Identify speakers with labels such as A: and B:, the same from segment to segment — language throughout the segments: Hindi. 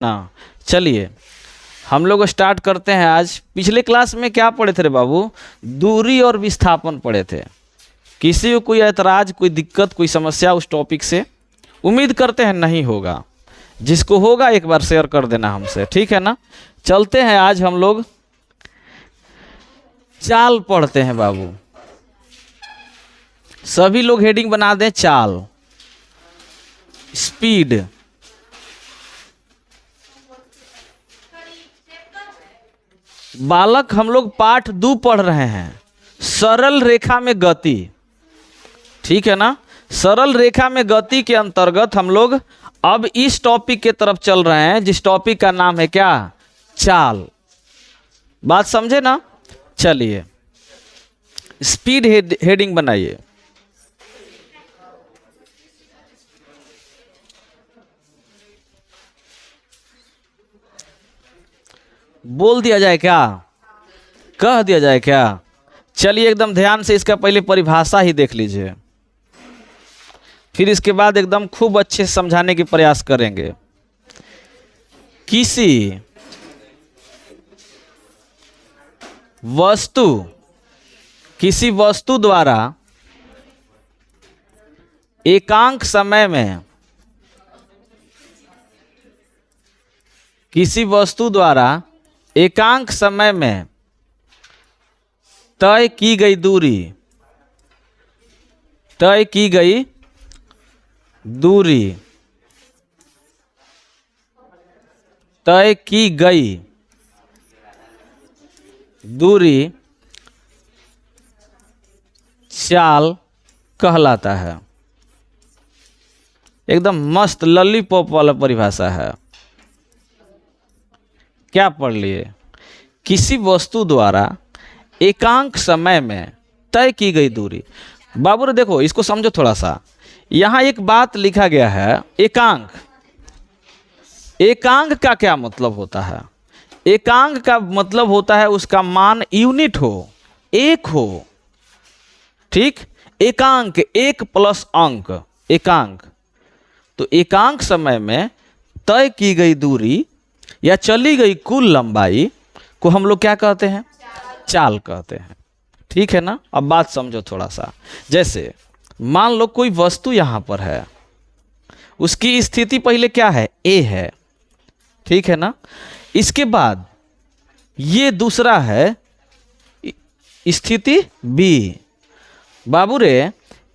A: ना। चलिए हम लोग स्टार्ट करते हैं। आज पिछले क्लास में क्या पढ़े थे रे बाबू? दूरी और विस्थापन पढ़े थे। किसी को कोई ऐतराज, कोई दिक्कत, कोई समस्या उस टॉपिक से? उम्मीद करते हैं नहीं होगा। जिसको होगा एक बार शेयर कर देना हमसे, ठीक है ना। चलते हैं, आज हम लोग चाल पढ़ते हैं बाबू। सभी लोग हेडिंग बना दें, चाल, स्पीड। बालक हम लोग पाठ 2 पढ़ रहे हैं, सरल रेखा में गति, ठीक है ना। सरल रेखा में गति के अंतर्गत हम लोग अब इस टॉपिक के तरफ चल रहे हैं, जिस टॉपिक का नाम है क्या? चाल। बात समझे ना। चलिए स्पीड हेडिंग बनाइए। बोल दिया जाए क्या? कह दिया जाए क्या? चलिए एकदम ध्यान से इसका पहले परिभाषा ही देख लीजिए, फिर इसके बाद एकदम खूब अच्छे से समझाने की प्रयास करेंगे। किसी वस्तु द्वारा एकांक समय में, किसी वस्तु द्वारा एकांक समय में तय की गई दूरी, तय की गई दूरी, तय की गई दूरी चाल कहलाता है। एकदम मस्त लॉलीपॉप वाला परिभाषा है। क्या पढ़ लिए? किसी वस्तु द्वारा एकांक समय में तय की गई दूरी। बाबू रे देखो, इसको समझो थोड़ा सा। यहाँ एक बात लिखा गया है, एकांक। एकांक का क्या मतलब होता है? एकांक का मतलब होता है उसका मान यूनिट हो, एक हो, ठीक। एकांक, एक प्लस अंक, एकांक। तो एकांक समय में तय की गई दूरी या चली गई कुल लंबाई को हम लोग क्या कहते हैं? चाल कहते हैं, ठीक है ना। अब बात समझो थोड़ा सा। जैसे मान लो कोई वस्तु यहाँ पर है, उसकी स्थिति पहले क्या है? ए है, ठीक है ना। इसके बाद ये दूसरा है स्थिति बी। बाबू रे,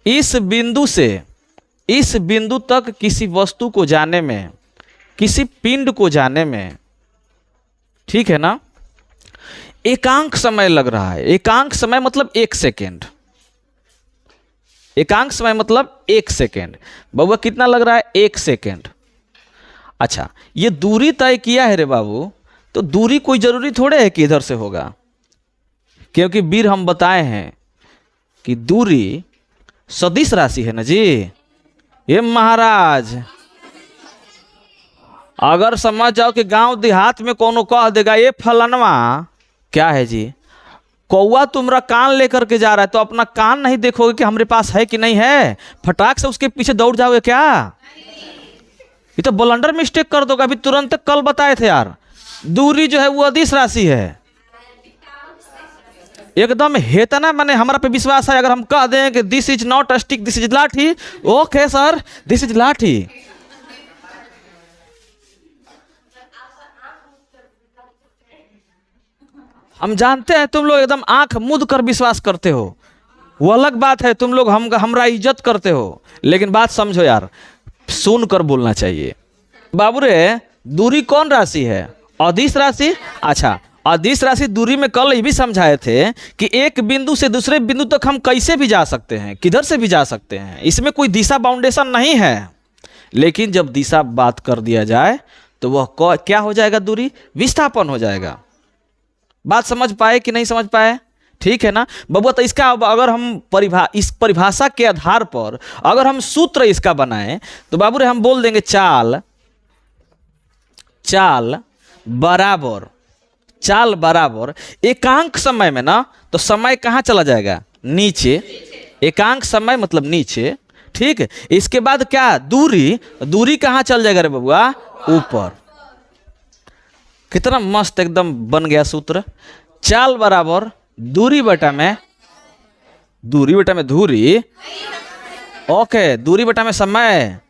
A: इस बिंदु से इस बिंदु तक किसी वस्तु को जाने में, किसी पिंड को जाने में, ठीक है ना, एकांक समय लग रहा है। एकांक समय मतलब 1 सेकेंड। एकांक समय मतलब 1 सेकेंड। बाबू कितना लग रहा है? 1 सेकेंड। अच्छा, ये दूरी तय किया है रे बाबू, तो दूरी कोई जरूरी थोड़े है कि इधर से होगा, क्योंकि वीर हम बताए हैं कि दूरी सदिश राशि है ना जी। ये महाराज, अगर समझ जाओ कि गांव देहात में कोनो कह देगा ये फलनवा क्या है जी, कौवा तुम्हारा कान लेकर के जा रहा है, तो अपना कान नहीं देखोगे कि हमारे पास है कि नहीं है, फटाक से उसके पीछे दौड़ जाओगे क्या? ये तो ब्लंडर मिस्टेक कर दोगे। अभी तुरंत कल बताए थे यार, दूरी जो है वो अदिश राशि है। एकदम हेतना, मैंने हमारा पे विश्वास है। अगर हम कह दें कि this is not stick, this is लाठी, ओके सर, दिस इज लाठी। हम जानते हैं तुम लोग एकदम आंख मूंद कर विश्वास करते हो, वो अलग बात है। तुम लोग हमरा इज्जत करते हो, लेकिन बात समझो यार, सुन कर बोलना चाहिए। बाबू रे, दूरी कौन राशि है? अदिश राशि। अच्छा, अदिश राशि दूरी में कल ये भी समझाए थे कि एक बिंदु से दूसरे बिंदु तक हम कैसे भी जा सकते हैं, किधर से भी जा सकते हैं, इसमें कोई दिशा बाउंडेशन नहीं है। लेकिन जब दिशा बात कर दिया जाए तो वह क्या हो जाएगा? दूरी विस्थापन हो जाएगा। बात समझ पाए कि नहीं समझ पाए? ठीक है ना बबुआ। तो इसका अगर हम इस परिभाषा के आधार पर अगर हम सूत्र इसका बनाएं तो बाबू रे हम बोल देंगे चाल बराबर एकांक समय में ना, तो समय कहाँ चला जाएगा? नीचे। एकांक समय मतलब नीचे, ठीक है। इसके बाद क्या? दूरी कहाँ चल जाएगा रे बबुआ? ऊपर। कितना मस्त एकदम बन गया सूत्र। चाल बराबर दूरी बटा में धूरी, ओके, दूरी बटा में समय।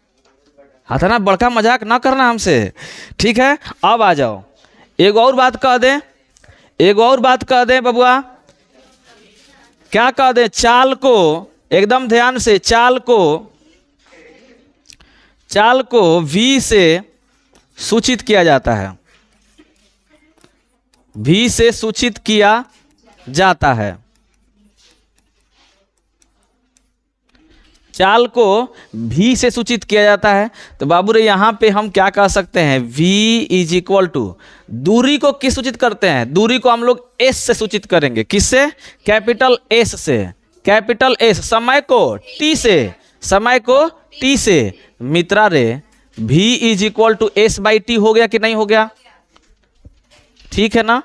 A: इतना बड़का मजाक ना करना हमसे, ठीक है। अब आ जाओ, एक और बात कह दें बबुआ, क्या कह दें? चाल को एकदम ध्यान से, चाल को v से सूचित किया जाता है, v से सूचित किया जाता है। चाल को v से सूचित किया जाता है। तो बाबू रे यहाँ पे हम क्या कह सकते हैं? v इज इक्वल टू, दूरी को किस सूचित करते हैं? दूरी को हम लोग s से सूचित करेंगे। किससे? कैपिटल S से, कैपिटल S। समय को t से, मित्रा रे v is equal to s by t हो गया कि नहीं हो गया? ठीक है ना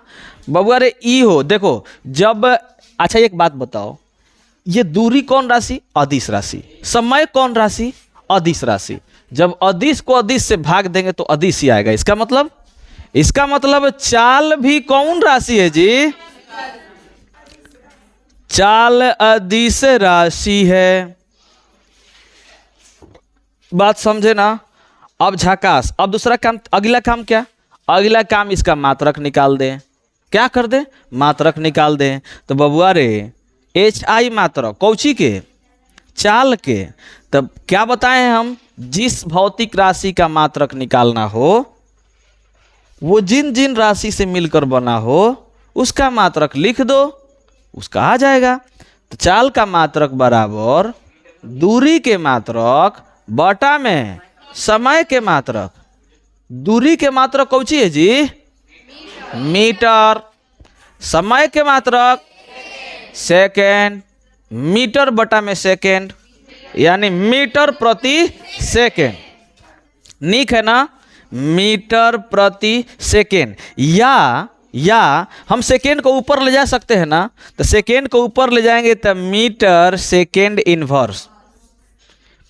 A: बबुआ रे? ई हो, देखो जब, अच्छा एक बात बताओ, ये दूरी कौन राशि? अदिश राशि। समय कौन राशि? अदिश राशि। जब अदिश को अदिश से भाग देंगे तो अदिश ही आएगा। इसका मतलब चाल भी कौन राशि है जी? चाल अदिश राशि है। बात समझे ना? अब झकास। अब दूसरा काम, अगला काम क्या? अगला काम इसका मात्रक निकाल दें। क्या कर दें? मात्रक निकाल दें। तो बबुआ रे HI मात्रक कौची के? चाल के। तब क्या बताएं हम? जिस भौतिक राशि का मात्रक निकालना हो, वो जिन जिन राशि से मिलकर बना हो, उसका मात्रक लिख दो, उसका आ जाएगा। तो चाल का मात्रक बराबर दूरी के मात्रक बटा में समय के मात्रक। दूरी के मात्रक कौची है जी? मीटर। समय के मात्रक सेकेंड। मीटर बटा में सेकेंड, यानी मीटर प्रति सेकेंड। नीक है ना? मीटर प्रति सेकेंड। या हम सेकेंड को ऊपर ले जा सकते हैं ना? तो सेकेंड को ऊपर ले जाएंगे तो metre second inverse.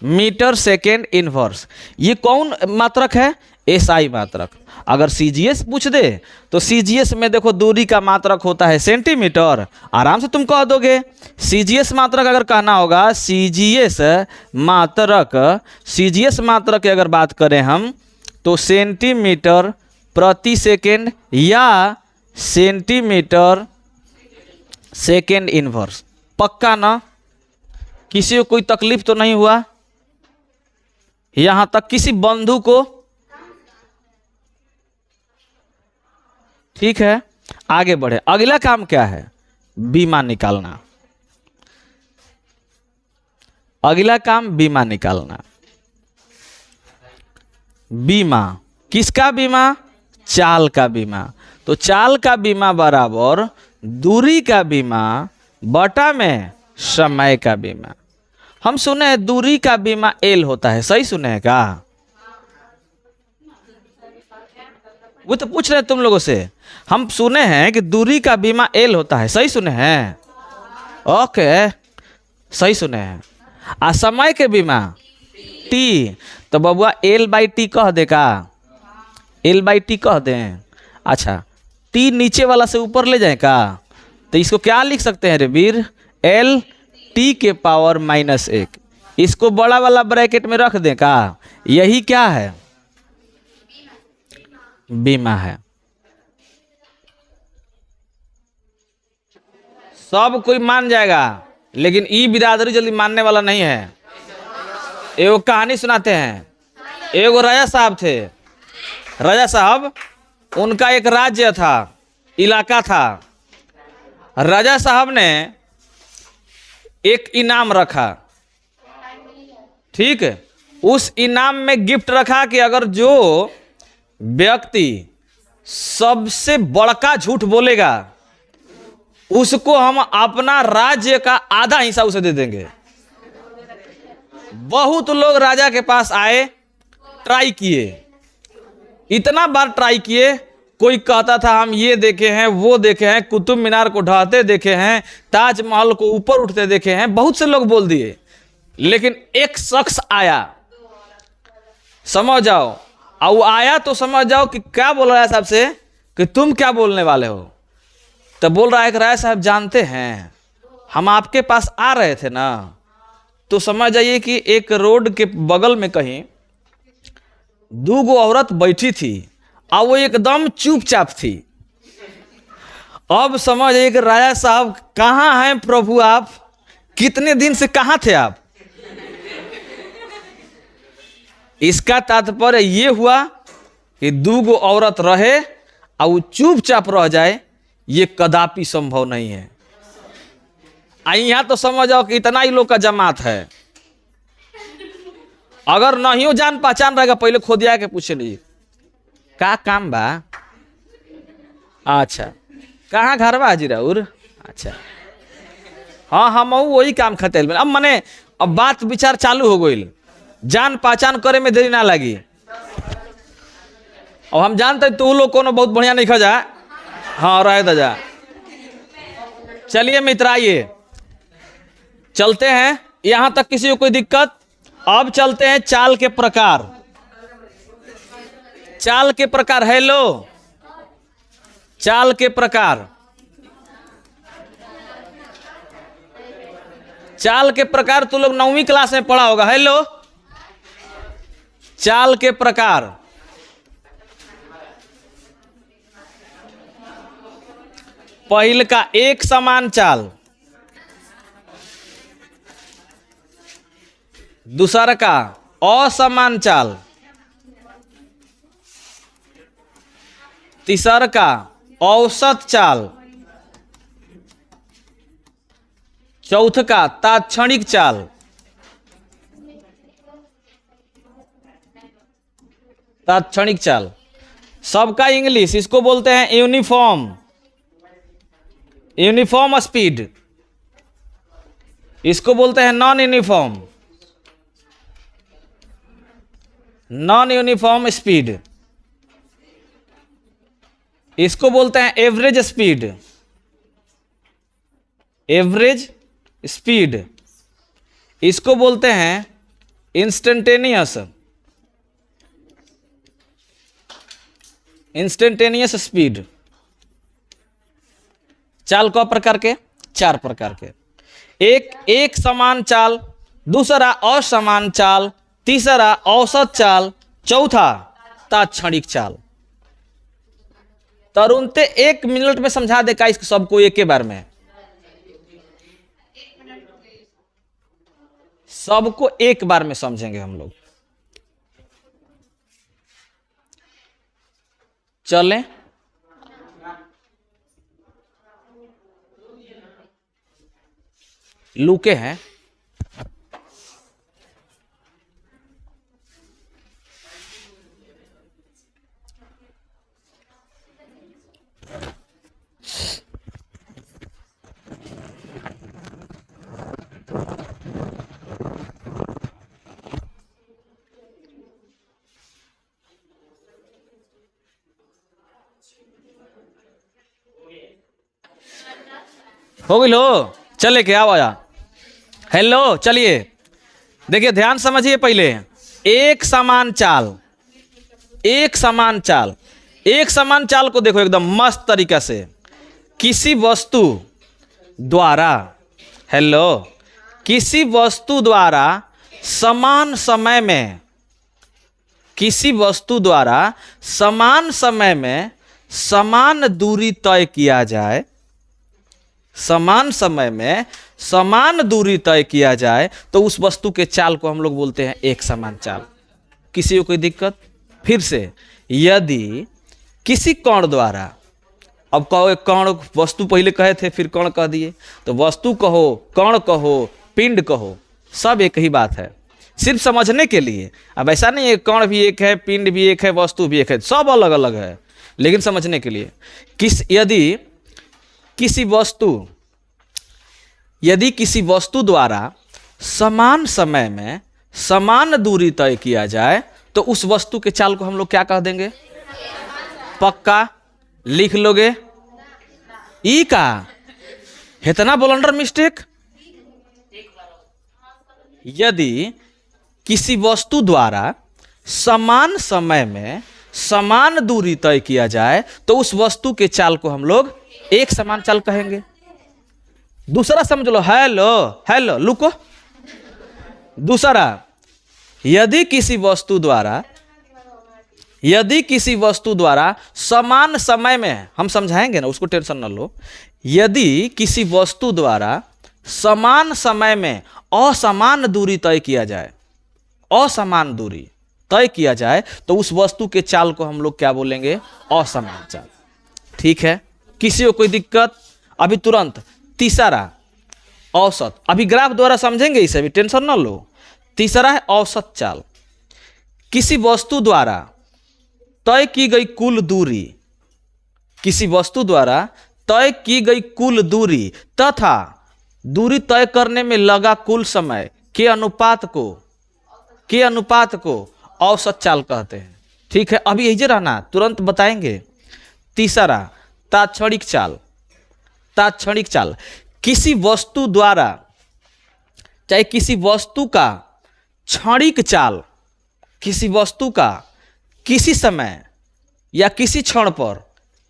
A: Metre second inverse. ये कौन मात्रक है? SI मात्रक। अगर CGS पूछ दे तो CGS में देखो दूरी का मात्रक होता है सेंटीमीटर, आराम से तुम कह दोगे। CGS मात्रक अगर कहना होगा, CGS मात्रक की अगर बात करें हम तो सेंटीमीटर प्रति सेकेंड या सेंटीमीटर सेकेंड इनवर्स। पक्का ना? किसी को कोई तकलीफ तो नहीं हुआ? यहां तक किसी बंधु को? ठीक है, आगे बढ़े। अगला काम क्या है? बीमा निकालना। अगला काम बीमा निकालना। बीमा किसका बीमा? चाल का बीमा। तो चाल का बीमा बराबर दूरी का बीमा बटा में समय का बीमा। हम सुने हैं दूरी का बीमा L होता है, सही सुने हैं का? वो तो पूछ रहे हैं तुम लोगों से। हम सुने हैं कि दूरी का बीमा L होता है, सही सुने हैं? ओके, सही सुने हैं। आ समय के बीमा T। तो बबुआ L बाई टी कह दे का? L बाई टी कह दें। अच्छा, T नीचे वाला से ऊपर ले जाए का? तो इसको क्या लिख सकते हैं रे वीर? L T के पावर -1। इसको बड़ा वाला ब्रैकेट में रख दें का? यही क्या है? बीमा है। सब कोई मान जाएगा, लेकिन ई बिरादरी जल्दी मानने वाला नहीं है। एगो कहानी सुनाते हैं। एगो राजा साहब थे। राजा साहब, उनका एक राज्य था, इलाका था। राजा साहब ने एक इनाम रखा, ठीक है। उस इनाम में गिफ्ट रखा कि अगर जो व्यक्ति सबसे बड़का झूठ बोलेगा उसको हम अपना राज्य का आधा हिस्सा उसे दे देंगे। बहुत लोग राजा के पास आए, ट्राई किए, इतना बार ट्राई किए। कोई कहता था हम ये देखे हैं, वो देखे हैं, कुतुब मीनार को ढहते देखे हैं, ताजमहल को ऊपर उठते देखे हैं, बहुत से लोग बोल दिए। लेकिन एक शख्स आया, समझ जाओ, और वो आया तो समझ जाओ कि क्या बोल रहा है साहब से, कि तुम क्या बोलने वाले हो। तब बोल रहा है कि राय साहब जानते हैं हम आपके पास आ रहे थे ना, तो समझ जाइए कि एक रोड के बगल में कहीं 2 औरत बैठी थी और वो एकदम चुपचाप थी। अब समझ जाइए कि राजा साहब कहाँ हैं प्रभु आप, कितने दिन से कहाँ थे आप। इसका तात्पर्य ये हुआ कि 2 औरत रहे और वो चुपचाप रह जाए, ये कदापि संभव नहीं है। यहाँ तो समझ जाओ कि इतना ही लोग का जमात है। अगर नहीं हो जान पहचान रहेगा, पहले खोदिया के पूछे लीजिए का काम बा। अच्छा, कहाँ घर बा हाजिर और? अच्छा, हाँ हम वही काम खतेल में। अब मने अब बात विचार चालू हो गई, जान पहचान करे में देरी ना लगी। अब हम जानते तू लोग कोनो बहुत बढ़िया नहीं खा जा। हाँ रह दजा। चलिए मित्र आइए चलते हैं, यहां तक किसी को कोई दिक्कत। अब चलते हैं चाल के प्रकार। चाल के प्रकार, हेलो, चाल के प्रकार। चाल के प्रकार तो लोग 9वीं क्लास में पढ़ा होगा। हेलो, चाल के प्रकार। पहल का एक समान चाल, दूसरा का असमान चाल, तीसरा का औसत चाल, चौथ का तात्क्षणिक चाल, तात्क्षणिक चाल। सबका इंग्लिश, इसको बोलते हैं यूनिफॉर्म, यूनिफॉर्म स्पीड। इसको बोलते हैं non uniform, non uniform speed. इसको बोलते हैं एवरेज स्पीड, एवरेज स्पीड। इसको बोलते हैं इंस्टेंटेनियस, इंस्टेंटेनियस स्पीड। चाल क प्रकार के? 4 प्रकार के। एक समान चाल, दूसरा असमान चाल, तीसरा औसत चाल, चौथा तात्क्षणिक चाल। तरुणते 1 मिनट में समझा देगा इसको सबको एक बार में, सबको एक बार में समझेंगे हम लोग। चलें, लूके हैं। हो गई लो, चले के आओ आया। हेलो, चलिए देखिए ध्यान समझिए। पहले एक समान चाल, एक समान चाल, एक समान चाल को देखो एकदम मस्त तरीका से। किसी वस्तु द्वारा, हेलो, किसी वस्तु द्वारा समान समय में, किसी वस्तु द्वारा समान समय में समान दूरी तय किया जाए, समान समय में समान दूरी तय किया जाए तो उस वस्तु के चाल को हम लोग बोलते हैं एक समान चाल। किसी को कोई दिक्कत? फिर से, यदि किसी कण द्वारा, अब कहो कण, वस्तु पहले कहे थे फिर कण कह दिए, तो वस्तु कहो, कण कहो, पिंड कहो, सब एक ही बात है, सिर्फ समझने के लिए। अब ऐसा नहीं है कण भी एक है, पिंड भी एक है, वस्तु भी एक है, सब अलग अलग है, लेकिन समझने के लिए। यदि किसी वस्तु द्वारा समान समय में समान दूरी तय किया जाए तो उस वस्तु के चाल को हम लोग क्या कह देंगे? पक्का लिख लोगे? ई का इतना ब्लंडर मिस्टेक। यदि किसी वस्तु द्वारा समान समय में समान दूरी तय किया जाए तो उस वस्तु के चाल को हम लोग एक समान चाल कहेंगे। दूसरा समझ लो, हेलो हेलो लुको। दूसरा, यदि किसी वस्तु द्वारा समान समय में, हम समझाएंगे ना, उसको टेंशन ना लो। यदि किसी वस्तु द्वारा समान समय में असमान दूरी तय किया जाए, असमान दूरी तय किया जाए तो उस वस्तु के चाल को हम लोग क्या बोलेंगे? असमान चाल। ठीक है, किसी को कोई दिक्कत? अभी तुरंत। तीसरा औसत, अभी ग्राफ द्वारा समझेंगे इसे, भी टेंशन ना लो। तीसरा है औसत चाल। किसी वस्तु द्वारा तय की गई कुल दूरी, किसी वस्तु द्वारा तय की गई कुल दूरी तथा दूरी तय करने में लगा कुल समय के अनुपात को औसत चाल कहते हैं। ठीक है, अभी यही रहना, तुरंत बताएंगे। तीसरा तात्क्षणिक चाल। तात्क्षणिक चाल, किसी वस्तु द्वारा, चाहे किसी वस्तु का क्षणिक चाल, किसी वस्तु का किसी समय या किसी क्षण पर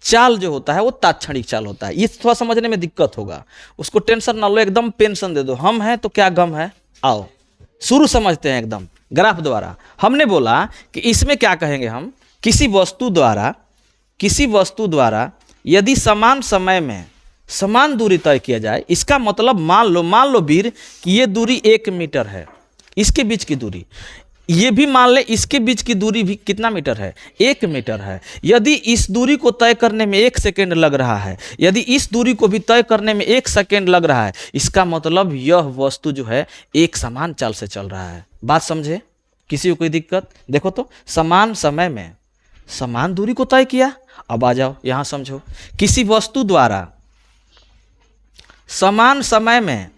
A: चाल जो होता है वो तात्क्षणिक चाल होता है। ये थोड़ा समझने में दिक्कत होगा, उसको टेंशन ना लो, एकदम पेंशन दे दो। हम हैं तो क्या गम है, आओ शुरू समझते हैं एकदम ग्राफ द्वारा। हमने बोला कि इसमें क्या कहेंगे हम, किसी वस्तु द्वारा यदि समान समय में समान दूरी तय किया जाए, इसका मतलब मान लो वीर कि ये दूरी 1 मीटर है, इसके बीच की दूरी, ये भी मान ले इसके बीच की दूरी भी कितना मीटर है? 1 मीटर है। यदि इस दूरी को तय करने में 1 सेकेंड लग रहा है, यदि इस दूरी को भी तय करने में 1 सेकेंड लग रहा है, इसका मतलब यह वस्तु जो है एक समान चाल से चल रहा है। बात समझे? किसी को कोई दिक्कत? देखो तो, समान समय में समान दूरी को तय किया। अब आ जाओ यहां समझो, किसी वस्तु द्वारा समान समय में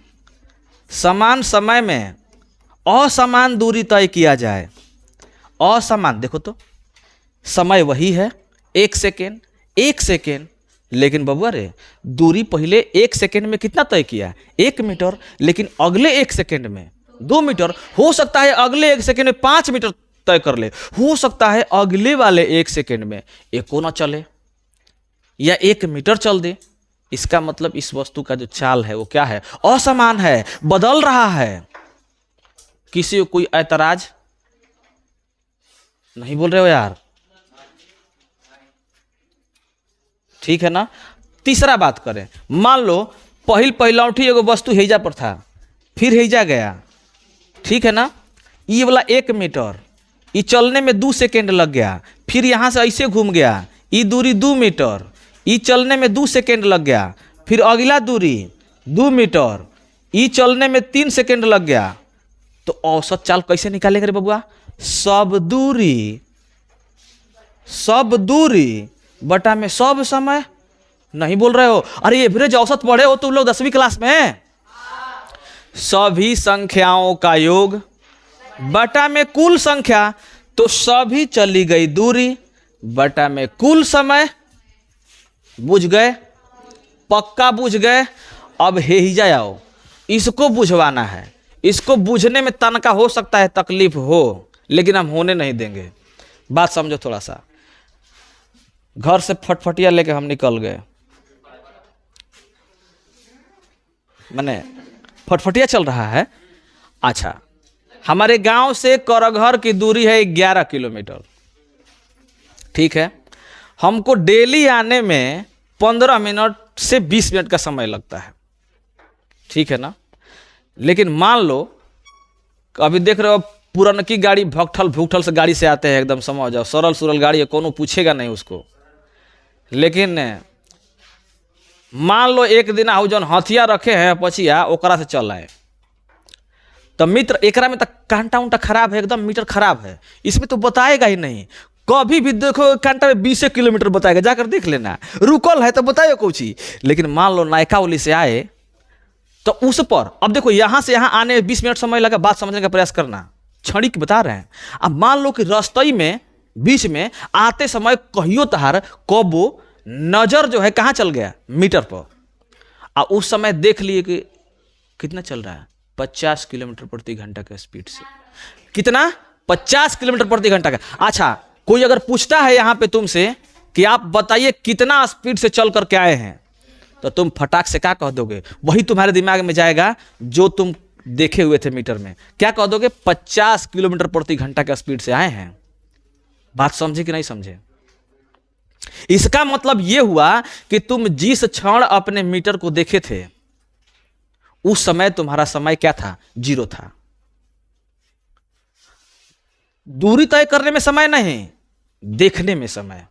A: असमान दूरी तय किया जाए। असमान, देखो तो समय वही है 1 सेकेंड, लेकिन बबुआ रे दूरी पहले 1 सेकेंड में कितना तय किया? 1 मीटर, लेकिन अगले 1 सेकेंड में 2 मीटर। हो सकता है अगले 1 सेकेंड में 5 मीटर तय कर ले, हो सकता है अगले वाले 1 सेकेंड में 1 ना चले या 1 मीटर चल दे। इसका मतलब इस वस्तु का जो चाल है वो क्या है? असमान है, बदल रहा है। किसी को कोई ऐतराज? नहीं बोल रहे हो यार? ठीक है ना। तीसरा बात करें, मान लो पहिलौठी एगो वस्तु हेजा पर था, फिर हेजा गया, ठीक है ना। ये वाला 1 मीटर, ये चलने में 2 सेकेंड लग गया, फिर यहां से ऐसे घूम गया, ये दूरी 2 मीटर, ये चलने में 2 सेकेंड लग गया, फिर अगला दूरी 2 मीटर, ये चलने में 3 सेकेंड लग गया। तो औसत चाल कैसे निकालेंगे रे बबुआ? सब दूरी बटा में सब समय। नहीं बोल रहे हो? अरे एवरेज औसत पढ़े हो तुम लोग 10वीं क्लास में। सभी संख्याओं का योग बटा में कुल संख्या, तो सभी चली गई दूरी बटा में कुल समय। बुझ गए? पक्का बुझ गए? अब ही जाओ, इसको बुझवाना है। इसको बुझने में तनका हो सकता है तकलीफ हो, लेकिन हम होने नहीं देंगे। बात समझो थोड़ा सा। घर से फटफटिया लेके हम निकल गए, माने फटफटिया चल रहा है। अच्छा, हमारे गांव से करघर की दूरी है 11 किलोमीटर, ठीक है। हमको डेली आने में 15 मिनट से 20 मिनट का समय लगता है, ठीक है ना। लेकिन मान लो अभी देख रहे हो पुरानकी गाड़ी भूखठल से गाड़ी से आते हैं, एकदम समझ जाओ सरल सुरल गाड़ी है, कोनो पूछेगा नहीं उसको। लेकिन मान लो एक दिन आहू जौन हथिया रखे हैं पछिया ओकरा से चल आए, तो मित्र एकरा में तो कांटा उंटा खराब है, एकदम मीटर खराब है, इसमें तो बताएगा ही नहीं। कभी भी देखो कांटा में 20 किलोमीटर बताएगा, जाकर देख लेना। रुकल है तो बताइए कुछ ही। लेकिन मान लो नायका वाली से आए तो उस पर, अब देखो यहां से यहां आने 20 मिनट समय लगा, बात समझने का प्रयास करना, क्षणिक बता रहे हैं। अब मान लो कि रास्ते में बीच में आते समय कहियो तहार कबो नजर जो है कहां चल गया? मीटर पर। और उस समय देख लिए कि कितना चल रहा है? 50 किलोमीटर प्रति घंटा के स्पीड से। कितना? 50 किलोमीटर प्रति घंटा का। अच्छा, कोई अगर पूछता है यहाँ पे तुमसे कि आप बताइए कितना स्पीड से चल करके आए हैं, तो तुम फटाक से क्या कह दोगे? वही तुम्हारे दिमाग में जाएगा जो तुम देखे हुए थे मीटर में। क्या कह दोगे? 50 किलोमीटर प्रति घंटा के स्पीड से आए हैं। बात समझे कि नहीं समझे? इसका मतलब यह हुआ कि तुम जिस क्षण अपने मीटर को देखे थे उस समय तुम्हारा समय क्या था? 0 था। दूरी तय करने में समय नहीं, देखने में समय।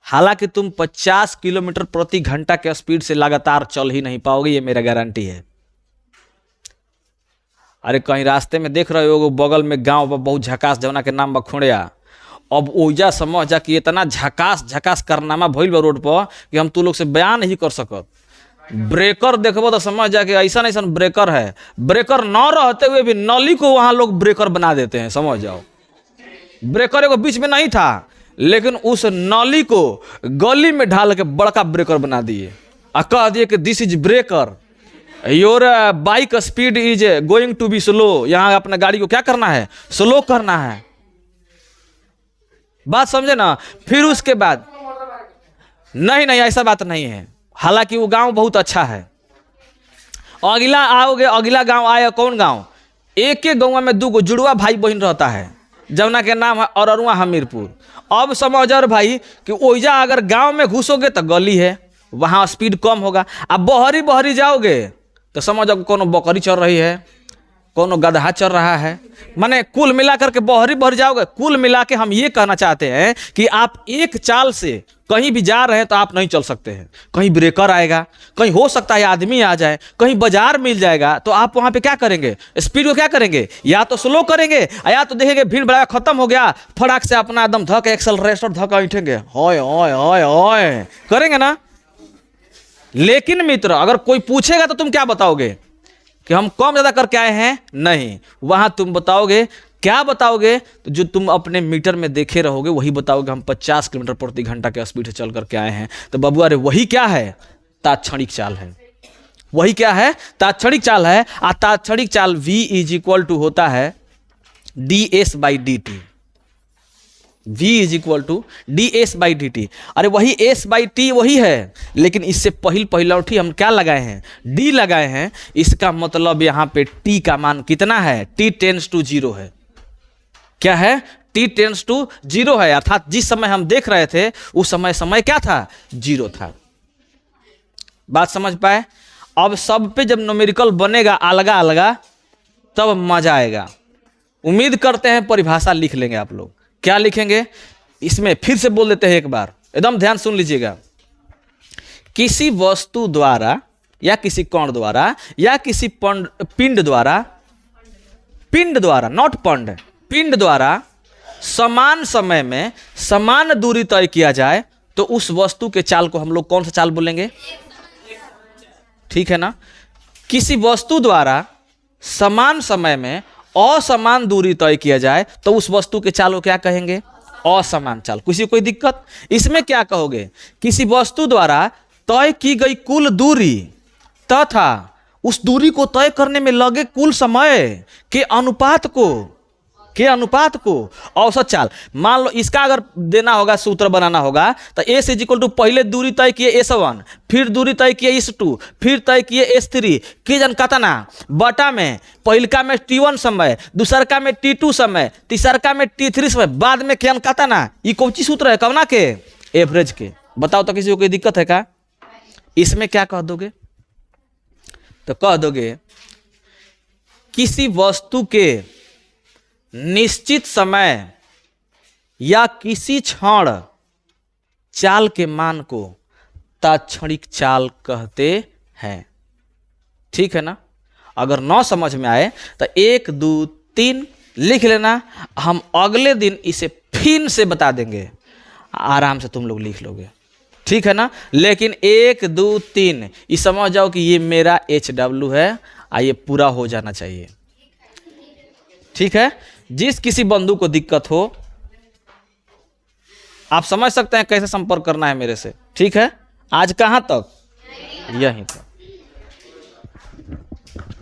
A: हालांकि तुम 50 किलोमीटर प्रति घंटा के स्पीड से लगातार चल ही नहीं पाओगे, ये मेरा गारंटी है। अरे कहीं रास्ते में देख रहे हो बगल में गांव बहुत झकास जौना के नाम बखुड़िया, अब ओजा समझ जा कि इतना झकास झकास करनामा भइल बा रोड पर कि हम तू लोग से बयान नहीं कर सकत। ब्रेकर देखबो तो समझ जा कि ऐसा ऐसा ब्रेकर है, ब्रेकर न रहते हुए भी नली को वहां लोग ब्रेकर बना देते हैं। समझ जाओ, ब्रेकर एगो बीच में नहीं था, लेकिन उस नली को गली में ढाल के बड़का ब्रेकर बना दिए और कह दिए कि this is breaker, your bike speed is going to be slow. यहां अपने गाड़ी को क्या करना है? स्लो करना है। बात समझे ना? फिर उसके बाद नहीं ऐसा बात नहीं है। हालांकि वो गांव बहुत अच्छा है। अगला आओगे, अगला गांव आया, कौन गांव? एक एक गांव में 2 जुड़वा भाई बहन रहता है, जमुना के नाम है अररुआ हमीरपुर। अब समझ भाई कि ओइजा अगर गांव में घुसोगे तो गली है, वहां स्पीड कम होगा। अब बहरी बहरी जाओगे तो समझो कोनो बकरी चल रही है, कोनो गधा चल रहा है, माने कुल मिला करके बहरी बहरी जाओगे। कुल मिला के हम ये कहना चाहते हैं कि आप एक चाल से कहीं भी जा रहे हैं तो आप नहीं चल सकते हैं। कहीं ब्रेकर आएगा, कहीं हो सकता है आदमी आ जाए, कहीं बाजार मिल जाएगा, तो आप वहां पे क्या करेंगे? स्पीड को क्या करेंगे? या तो स्लो करेंगे या तो देखेंगे भीड़ भड़ाका खत्म हो गया, फटाक से अपना एकदम धक एक्सेलरेटर धक उठेंगे, होय होय होय होय करेंगे ना। लेकिन मित्र अगर कोई पूछेगा तो तुम क्या बताओगे? कि हम कम ज़्यादा करके आए हैं? नहीं, वहां तुम बताओगे, क्या बताओगे? तो जो तुम अपने मीटर में देखे रहोगे वही बताओगे, हम 50 किलोमीटर प्रति घंटा के स्पीड से चल करके आए हैं। तो बाबू अरे वही क्या है? तात्क्षणिक चाल है। वही क्या है? तात्क्षणिक चाल है। और तात्क्षणिक चाल v इज इक्वल टू होता है ds/dt। v is equal to ds/dt। अरे वही s/t वही है, लेकिन इससे पहलौठी हम क्या लगाए हैं? d लगाए हैं। इसका मतलब यहाँ पे t का मान कितना है? t टेंड्स टू 0 है। क्या है? t टेंड्स टू 0 है। अर्थात जिस समय हम देख रहे थे उस समय क्या था? 0 था। बात समझ पाए? अब सब पे जब न्यूमेरिकल बनेगा अलगा अलगा तब मजा आएगा। उम्मीद करते हैं परिभाषा लिख लेंगे आप लोग। क्या लिखेंगे? इसमें फिर से बोल देते हैं एक बार, एकदम ध्यान सुन लीजिएगा। किसी वस्तु द्वारा या किसी कण द्वारा या किसी पिंड द्वारा नॉट पंड, पिंड द्वारा समान समय में समान दूरी तय किया जाए तो उस वस्तु के चाल को हम लोग कौन सा चाल बोलेंगे? ठीक है ना? किसी वस्तु द्वारा समान समय में असमान दूरी तय किया जाए तो उस वस्तु के चाल को क्या कहेंगे? असमान चाल। किसी कोई दिक्कत? इसमें क्या कहोगे? किसी वस्तु द्वारा तय की गई कुल दूरी तथा उस दूरी को तय करने में लगे कुल समय के अनुपात को औसत चाल। मान लो इसका अगर देना होगा, सूत्र बनाना होगा तो s इज इक्वल टू पहले दूरी तय किए s1, फिर दूरी तय किए s2, फिर तय किए s3 की जन कतना बटा में पहिलका में t1 समय, दूसरका में t2 समय, तीसरका में t3 समय, बाद में क्या कतना। ये कौन सी सूत्र है? कवना के? एवरेज के। बताओ तो किसी को कोई दिक्कत है क्या? इसमें क्या कह दोगे? तो कह दोगे किसी वस्तु के निश्चित समय या किसी क्षण चाल के मान को तात्क्षणिक चाल कहते हैं। ठीक है ना? अगर न समझ में आए तो 1 2 3 लिख लेना, हम अगले दिन इसे फिर से बता देंगे, आराम से तुम लोग लिख लोगे। ठीक है ना? लेकिन 1 2 3 ये समझ जाओ कि ये मेरा HW है, ये पूरा हो जाना चाहिए। ठीक है? जिस किसी बंधु को दिक्कत हो आप समझ सकते हैं कैसे संपर्क करना है मेरे से। ठीक है? आज कहाँ तक? यहीं तक।